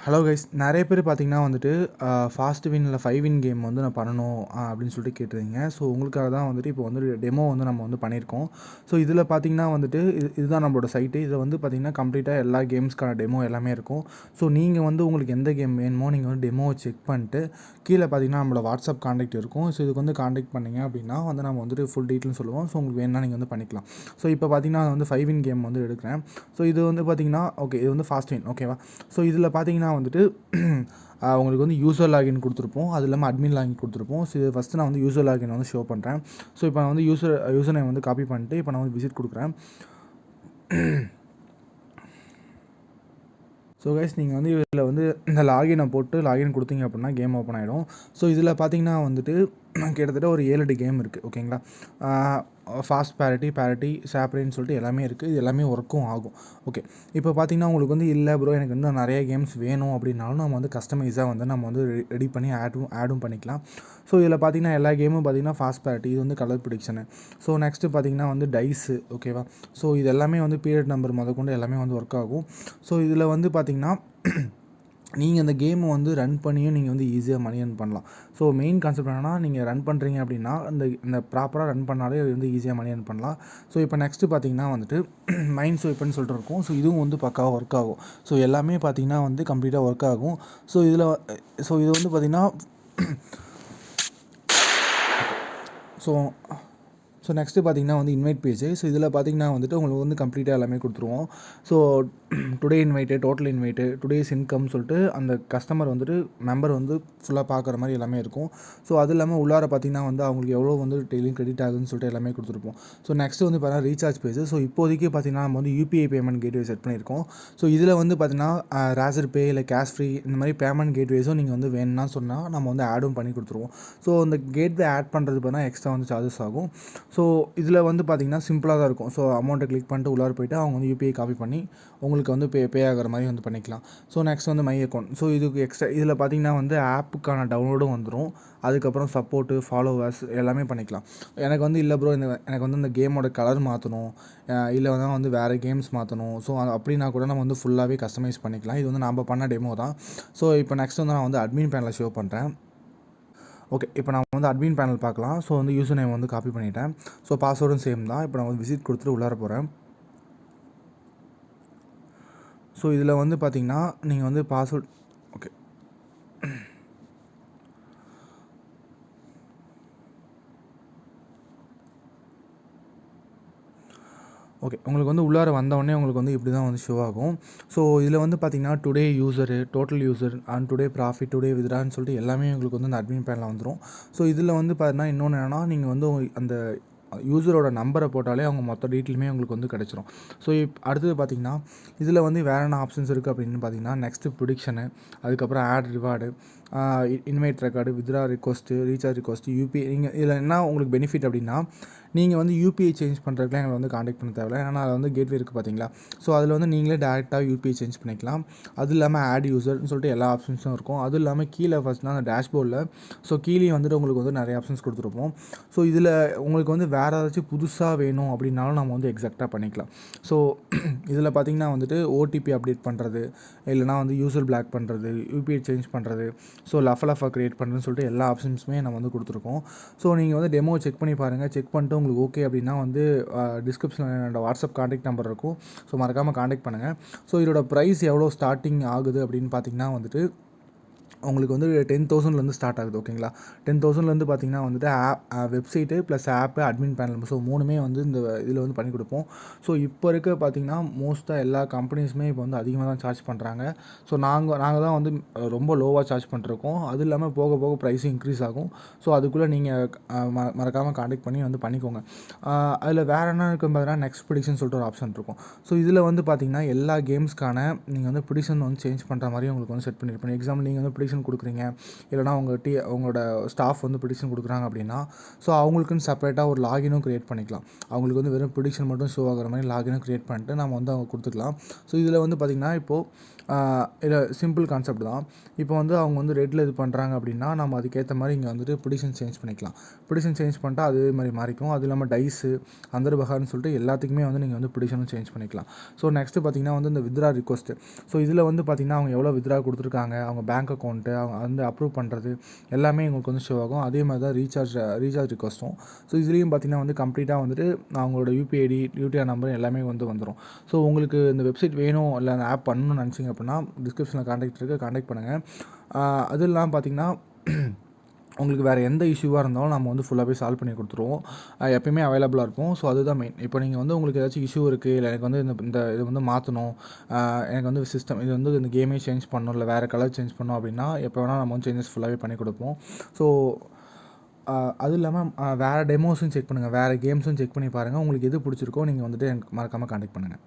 Hello guys, நிறைய பேர் பார்த்தீங்கன்னா வந்துட்டு ஃபாஸ்ட் வின் இல்லை 5 வின் கேம் வந்து நான் பண்ணணும் அப்படின்னு சொல்லிட்டு கேட்டிருந்தீங்க. ஸோ உங்களுக்காக தான் வந்துட்டு இப்போ வந்து டெமோ வந்து நம்ம வந்து பண்ணியிருக்கோம். ஸோ இதில் பார்த்தீங்கன்னா வந்துட்டு இதுதான் நம்மளோட சைட்டு. இதில் வந்து பார்த்தீங்கன்னா கம்ப்ளீட்டாக எல்லா கேம்ஸ்க்கான டெமோ எல்லாமே இருக்கும். ஸோ நீங்கள் வந்து உங்களுக்கு எந்த கேம் வேணுமோ நீங்கள் வந்து டெமோவை செக் பண்ணிட்டு கீழே பார்த்தீங்கன்னா நம்மளோட வாட்ஸ்அப் காண்டாக்ட் இருக்கும். ஸோ இதுக்கு வந்து காண்டாக்ட் பண்ணிங்க அப்படின்னா வந்து நம்ம வந்துட்டு ஃபுல் டீட்டெயில்ஸ் சொல்லுவோம். ஸோ உங்களுக்கு வேணும்னா நீங்கள் வந்து பண்ணிக்கலாம். ஸோ இப்போ பார்த்தீங்கன்னா வந்து 5 வின் கேம் வந்து எடுக்கிறேன். ஸோ இது வந்து பார்த்தீங்கன்னா ஓகே, இது வந்து ஃபாஸ்ட் வின் ஓகேவா. ஸோ இதில் பார்த்தீங்கன்னா வந்துட்டு உங்களுக்கு வந்து யூசர் லாகின் கொடுத்துருப்போம். அது இல்லாமல் அட்மின் லாகின் கொடுத்துருப்போம். ஸோ இது ஃபஸ்ட்டு நான் வந்து யூசர் லாகின் வந்து ஷோ பண்ணுறேன். ஸோ இப்போ நான் வந்து யூசர் நேம் வந்து காப்பி பண்ணிட்டு இப்போ நான் வந்து விசிட் கொடுக்குறேன். ஸோ கைஸ், நீங்கள் வந்து இதில் வந்து இந்த லாகினை போட்டு லாகின் கொடுத்தீங்க அப்படின்னா கேம் ஓப்பன் ஆகிடும். ஸோ இதில் பார்த்தீங்கன்னா வந்துட்டு கிட்டத்தட்ட ஒரு 7-8 கேம் இருக்குது ஓகேங்களா. ஃபாஸ்ட் பேரிட்டி சாப்ரின்னு சொல்லிட்டு எல்லாமே இருக்குது. இது எல்லாமே ஒர்க்கும் ஆகும். ஓகே, இப்போ பார்த்தீங்கன்னா உங்களுக்கு வந்து இல்லை ப்ரோ எனக்கு வந்து நிறைய கேம்ஸ் வேணும் அப்படின்னாலும் நம்ம வந்து கஸ்டமைஸாக வந்து நம்ம வந்து ரெடி பண்ணி ஆடும் பண்ணிக்கலாம். ஸோ இதில் பார்த்தீங்கன்னா எல்லா கேமும் பார்த்தீங்கன்னா ஃபாஸ்ட் பேரிட்டி, இது வந்து கலர் ப்ரிடிக்ஷனு. ஸோ நெக்ஸ்ட்டு பார்த்தீங்கன்னா வந்து டைஸு ஓகேவா. ஸோ இது எல்லாமே வந்து பீரியட் நம்பர் முதற்கொண்டு எல்லாமே வந்து ஒர்க் ஆகும். ஸோ இதில் வந்து பார்த்தீங்கன்னா நீங்கள் இந்த கேமை வந்து ரன் பண்ணியும் நீங்கள் வந்து ஈஸியாக மணி earn பண்ணலாம். ஸோ மெயின் கான்செப்ட் என்னென்னா, நீங்கள் ரன் பண்ணுறீங்க அப்படின்னா இந்த ப்ராப்பராக ரன் பண்ணாலே வந்து ஈஸியாக மணி earn பண்ணலாம். ஸோ இப்போ நெக்ஸ்ட்டு பார்த்தீங்கன்னா வந்துட்டு மைண்ட் ஸ்வைப்னு சொல்லிட்டு இருக்கும். ஸோ இதுவும் வந்து பக்காவாக ஒர்க் ஆகும். ஸோ எல்லாமே பார்த்தீங்கன்னா வந்து கம்ப்ளீட்டாக ஒர்க் ஆகும். ஸோ இது வந்து பார்த்தீங்கன்னா ஸோ நெக்ஸ்ட்டு பார்த்தீங்கன்னா வந்து இன்வைட் பேஜ். ஸோ இதில் பார்த்தீங்கன்னா வந்துட்டு உங்களுக்கு வந்து கம்ப்ளீட்டாக எல்லாமே கொடுத்துருவோம். So today invite, total invite, today's income சொல்லிட்டு அந்த கஸ்டமர் வந்துட்டு மெம்பர் வந்து ஃபுல்லாக பார்க்குற மாதிரி எல்லாமே இருக்கும். ஸோ அது இல்லாமல் உள்ளார பார்த்தீங்கன்னா வந்து அவங்களுக்கு எவ்வளோ வந்து டெய்லியும் கிரெடிட் ஆகுதுன்னு சொல்லிட்டு எல்லாமே கொடுத்துருப்போம். ஸோ நெக்ஸ்ட்டு வந்து பார்த்தீங்கன்னா ரீசார்ஜ் பேஜ். ஸோ இப்போதைக்கு பார்த்தீங்கன்னா நம்ம வந்து யூபிஐ பேமெண்ட் கேட்வே செட் பண்ணியிருக்கோம். ஸோ இதில் வந்து பார்த்தீங்கன்னா ரேசர் பே இல்லை கேஷ் ஃப்ரீ இந்த மாதிரி பேமெண்ட் கேட்வேஸும் நீங்கள் வந்து வேணும்னா சொன்னால் நம்ம வந்து ஆடும் பண்ணி கொடுத்துருவோம். ஸோ இந்த கேட்வே ஆட் பண்ணுறது பார்த்தீங்கன்னா எக்ஸ்ட்ரா வந்து சார்ஜஸ் ஆகும். ஸோ இதில் வந்து பார்த்திங்கன்னா சிம்பிளாக தான் இருக்கும். ஸோ அமௌண்ட்டை கிளிக் பண்ணிட்டு உள்ளார போய்ட்டு அவங்க வந்து யூபிஐ காப்பி பண்ணி உங்களுக்கு வந்து பே ஆகிற மாதிரி வந்து பண்ணிக்கலாம். ஸோ நெக்ஸ்ட் வந்து மை அக்கௌண்ட். ஸோ இதுக்கு எக்ஸ்ட்ரா இதில் பார்த்திங்கன்னா வந்து ஆப்புக்கான டவுன்லோடும் வந்துடும். அதுக்கப்புறம் சப்போர்ட்டு, ஃபாலோவர்ஸ் எல்லாமே பண்ணிக்கலாம். எனக்கு வந்து இல்லை ப்ரோ எனக்கு வந்து இந்த கேமோட கலர் மாற்றணும், இல்லை வந்து வேறு கேம்ஸ் மாற்றணும். ஸோ அப்படின்னா கூட நம்ம வந்து ஃபுல்லாகவே கஸ்டமைஸ் பண்ணிக்கலாம். இது வந்து நம்ம பண்ண டெமோ தான். ஸோ இப்போ நெக்ஸ்ட் வந்து நான் வந்து அட்மின் பேனலை ஷோ பண்ணுறேன். ஓகே, இப்போ நான் வந்து அட்மின் பேனல் பார்க்கலாம். ஸோ வந்து யூசர் நேம் வந்து காப்பி பண்ணிட்டேன். ஸோ பாஸ்வேர்டும் சேம் தான். இப்போ நான் வந்து விசிட் கொடுத்துட்டு உள்ளார போகிறேன். ஸோ இதில் வந்து பார்த்தீங்கன்னா நீங்கள் வந்து பாஸ்வேர்ட் ஓகே ஓகே உங்களுக்கு வந்து உள்ளார வந்தோடனே உங்களுக்கு வந்து இப்படி தான் வந்து ஷோ ஆகும். ஸோ இதில் வந்து பார்த்தீங்கன்னா today user, total user and today profit, today வித்ரான்னு சொல்லிட்டு எல்லாமே உங்களுக்கு வந்து அந்த அட்மின் பேனில் வந்துடும். ஸோ இதில் வந்து பார்த்தீங்கன்னா இன்னொன்று என்னென்னா, நீங்கள் வந்து அந்த யூசரோட நம்பரை போட்டாலே அவங்க மொத்த டீட்டெயிலுமே உங்களுக்கு வந்து கிடச்சிரும். ஸோ அடுத்தது பார்த்திங்கன்னா இதில் வந்து வேறு என்ன ஆப்ஷன்ஸ் இருக்குது அப்படின்னு பார்த்தீங்கன்னா, நெக்ஸ்ட்டு ப்ரிடிக்ஷனு, அதுக்கப்புறம் ad reward, invite record, withdraw request, recharge request, UPI. நீங்கள் இதில் என்ன உங்களுக்கு பெனிஃபிட் அப்படின்னா, நீங்கள் வந்து யூபிஐ சேஞ்ச் பண்ணுறதுக்குலாம் எங்களை வந்து காண்டாக்ட் பண்ண தேவையில்ல. ஏன்னா அதில் வந்து கேட்வே இருக்குது பார்த்தீங்களா. ஸோ அதில் வந்து நீங்களே டேரெக்டாக யூபிஐ சேஞ்ச் பண்ணிக்கலாம். அது இல்லாமல் ஆட் யூசர்னு சொல்லிட்டு எல்லா ஆப்ஷன்ஸும் இருக்கும். அதுவும் இல்லாமல் கீழே ஃபஸ்ட்னா அந்த டேஷ்போர்டில் ஸோ கீழே வந்துட்டு உங்களுக்கு வந்து நிறைய ஆப்ஷன்ஸ் கொடுத்துருப்போம். ஸோ இதில் உங்களுக்கு வந்து வேறு ஏதாச்சும் புதுசாக வேணும் அப்படின்னாலும் நம்ம வந்து எக்ஸாக்டாக பண்ணிக்கலாம். ஸோ இதில் பார்த்திங்கன்னா வந்துட்டு ஓடிபி அப்டேட் பண்ணுறது, இல்லைனா வந்து யூசர் பிளாக் பண்ணுறது, யூபிஐ சேஞ்ச் பண்ணுறது, ஸோ லஃபா க்ரியேட் பண்ணுறதுன்னு சொல்லிட்டு எல்லா ஆப்ஷன்ஸுமே நம்ம வந்து கொடுத்துருக்கோம். ஸோ நீங்கள் வந்து டெமோ செக் பண்ணி பாருங்கள். செக் பண்ணிட்டு உங்களுக்கு ஓகே அப்படின்னா வந்து டிஸ்கிரிப்ஷனில் என்னோடய வாட்ஸ்அப் காண்டாக்ட் நம்பர் இருக்கும். ஸோ மறக்காமல் காண்டாக்ட் பண்ணுங்கள். ஸோ இதோட ப்ரைஸ் எவ்வளோ ஸ்டார்டிங் ஆகுது அப்படின்னு பார்த்தீங்கன்னா வந்துட்டு உங்களுக்கு வந்து 10,000லேருந்து ஸ்டார்ட் ஆகுது ஓகேங்களா. 10,000லேருந்து பார்த்தீங்கன்னா வந்துட்டு வெப்சைட்டு ப்ளஸ் ஆப்பு, அட்மின் பேனல், ஸோ 3மே வந்து இந்த இதில் வந்து பண்ணி கொடுப்போம். ஸோ இப்போ இருக்க பார்த்தீங்கன்னா மோஸ்ட்டாக எல்லா கம்பெனிஸுமே இப்போ வந்து அதிகமாக தான் சார்ஜ் பண்ணுறாங்க. ஸோ நாங்கள் தான் வந்து ரொம்ப லோவாக சார்ஜ் பண்ணிருக்கோம். அது இல்லாமல் போக போக ப்ரைஸும் இன்க்ரீஸ் ஆகும். ஸோ அதுக்குள்ளே நீங்கள் மறக்காமல் காண்டாக்ட் பண்ணி வந்து பண்ணிக்கோங்க. அதில் வேறு என்ன இருக்குன்னு பார்த்தீங்கன்னா நெக்ஸ்ட் ப்ரிடிக்ஷன் சொல்லிட்டு ஒரு ஆப்ஷன் இருக்கும். ஸோ இதில் வந்து பார்த்தீங்கன்னா எல்லா கேம்ஸ்க்கான நீங்கள் வந்து ப்ரிடிக்ஷன் வந்து சேஞ்ச் பண்ணுற மாதிரி உங்களுக்கு வந்து செட் பண்ணியிருப்பேன். எக்ஸாம்பிள் நீங்கள் வந்து ப்ரிடிக்ஷன் கொடுக்குறீங்க, இல்லைனா உங்களோட ஸ்டாஃப் வந்து ப்ரிடிக்ஷன் கொடுக்குறாங்க அப்படின்னா, ஸோ அவங்களுக்குன்னு செப்பரேட்டாக ஒரு லாகினும் க்ரியேட் பண்ணிக்கலாம். அவங்களுக்கு வந்து வெறும் ப்ரிடிக்ஷன் மட்டும் ஷோ ஆகிற மாதிரி லாகினும் க்ரியேட் பண்ணிட்டு நம்ம வந்து அவங்க கொடுத்துக்கலாம். ஸோ இதில் வந்து பார்த்திங்கன்னா இப்போது இதில் சிம்பிள் கான்செப்ட் தான். இப்போ வந்து அவங்க வந்து ரெட்டில் இது பண்ணுறாங்க அப்படின்னா, நம்ம அதுக்கேற்ற மாதிரி இங்கே வந்துட்டு ப்ரிடிக்ஷன் சேஞ்ச் பண்ணிக்கலாம். ப்ரிடிக்ஷன் சேஞ்ச் பண்ணிட்டா அதே மாதிரி மாறிக்கும். அது இல்லாமல் டைஸு பகார்னு சொல்லிட்டு எல்லாத்துக்குமே வந்து நீங்கள் வந்து ப்ரிடிக்ஷனும் சேஞ்ச் பண்ணிக்கலாம். ஸோ நெக்ஸ்ட்டு பார்த்திங்கன்னா வந்து இந்த வித்ரா ரிக்வஸ்ட்டு. ஸோ இதில் வந்து பார்த்திங்கன்னா அவங்க எவ்வளோ வித்ரா கொடுத்துருக்காங்க, அவங்க பேங்க் அக்கௌண்ட்டு அவங்க வந்து அப்ரூவ் பண்ணுறது எல்லாமே உங்களுக்கு வந்து ஷோ ஆகும். அதே மாதிரி தான் ரீசார்ஜ் ரிக்வஸ்ட்டும். ஸோ இதுலேயும் பார்த்திங்கன்னா வந்து கம்ப்ளீட்டாக வந்துட்டு அவங்களோட யூபிஐ ஐடி, யூடிஆர் நம்பர் எல்லாமே வந்து வந்துடும். ஸோ உங்களுக்கு இந்த வெப்சைட் வேணும் இல்லை அந்த ஆப் பண்ணணும்னு நினச்சிங்க அப்படின்னா டிஸ்கிரிப்ஷனில் கான்டாக்ட் பண்ணுங்கள். அது இல்லாமல் பார்த்திங்கன்னா உங்களுக்கு வேறு எந்த இஷ்யூவாக இருந்தாலும் நம்ம வந்து ஃபுல்லாகவே சால்வ் பண்ணி கொடுத்துருவோம். எப்பயுமே அவைலபிளாக இருப்போம். ஸோ அதுதான் மெயின். இப்போ நீங்கள் வந்து உங்களுக்கு ஏதாச்சும் இஷ்யூ இருக்குது, இல்லை எனக்கு வந்து இந்த இது வந்து மாற்றணும், எனக்கு வந்து சிஸ்டம் இது வந்து இந்த கேமே சேஞ்ச் பண்ணணும், இல்லை வேறு கலர் சேஞ்ச் பண்ணணும் அப்படின்னா எப்போ வேணால் நம்ம வந்து சேஞ்சஸ் ஃபுல்லாகவே பண்ணி கொடுப்போம். ஸோ அதுவும் இல்லாமல் வேறு டெமோஸும் செக் பண்ணுங்கள், வேறு கேம்ஸும் செக் பண்ணி பாருங்கள். உங்களுக்கு எது பிடிச்சிருக்கோ நீங்கள் வந்துட்டு எனக்கு மறக்காமல் கான்டாக்ட் பண்ணுங்கள்.